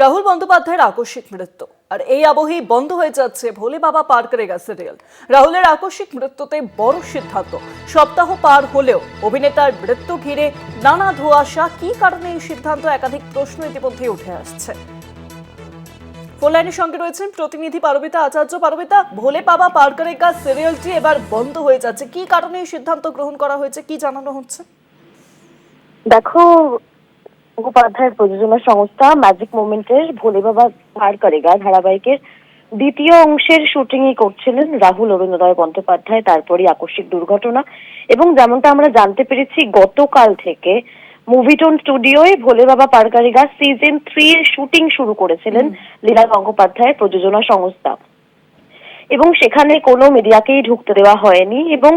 রাহুল বন্দ্যোপাধ্যায়ের আকস্মিক মৃত্যু আর এই আবহেই বন্ধ হয়ে যাচ্ছে ভোলে বাবা পার করেগা সিরিয়াল। রাহুলের আকস্মিক মৃত্যুতে বড় সিদ্ধান্ত। সপ্তাহ পার হলেও অভিনেতার মৃত্যু ঘিরে নানা ধোঁয়াশা। কি কারণে এই সিদ্ধান্ত? একাধিক প্রশ্ন ইতিমধ্যেই উঠে আসছে। ফোন লাইনের সঙ্গে রয়েছেন প্রতিনিধি পারবিতা আচার্য। পারবিতা, ভোলে বাবা পার করেগা সিরিয়ালটি এবার বন্ধ হয়ে যাচ্ছে, কি কারণে এই সিদ্ধান্ত গ্রহণ করা হয়েছে, কি জানানো হচ্ছে? দেখো, মুখোপাধ্যায়ের প্রযোজনা সংস্থা ম্যাজিক মোমেন্টের ভোলে বাবা পার করেগা ধারাবাহিকের দ্বিতীয় অংশের শুটিংই করছিলেন রাহুল অরুণোদয় বন্দ্যোপাধ্যায়। তারপরই আকস্মিক দুর্ঘটনা, এবং যেমনটা আমরা জানতে পেরেছি গতকাল থেকে মুভিটোন স্টুডিওয় ভোলে বাবা পার করেগা সিজন 3 এর শুটিং শুরু করেছিলেন লীলা গঙ্গোপাধ্যায়ের প্রযোজনা সংস্থা, এবং সেখানে কোনো মিডিয়াকেই ঢুকতে দেওয়া হয়নি। এবং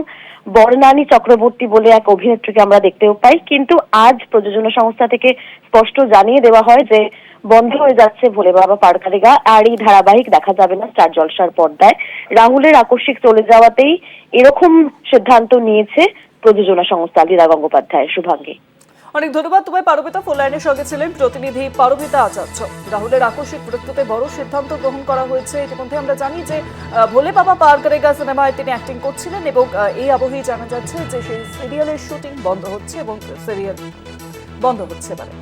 বর্ণালী চক্রবর্তী বলে এক অভিনেত্রীকে আমরা দেখতেও পাই, কিন্তু আজ প্রযোজনা সংস্থা থেকে স্পষ্ট জানিয়ে দেওয়া হয় যে বন্ধ হয়ে যাচ্ছে ভোলে বাবা পার করেগা, আর এই ধারাবাহিক দেখা যাবে না স্টার জলসার পর্দায়। রাহুলের আকস্মিক চলে যাওয়াতেই এরকম সিদ্ধান্ত নিয়েছে প্রযোজনা সংস্থা লীলা গঙ্গোপাধ্যায়। শুভাঙ্গী, অনেক ধন্যবাদ তোমায়। পারবিতা ফোন লাইনের সঙ্গে ছিলেন প্রতিনিধি পারবিতা আচার্য। রাহুলের আকস্মিক মৃত্যুতে বড় সিদ্ধান্ত গ্রহণ করা হয়েছে। ইতিমধ্যে আমরা জানি যে ভোলে বাবা পার করেগা সিনেমায় তিনি অ্যাক্টিং করছিলেন, এবং এই আবহেই জানা যাচ্ছে যে সেই সিরিয়ালের শুটিং বন্ধ হচ্ছে এবং সিরিয়াল বন্ধ হচ্ছে এবারে।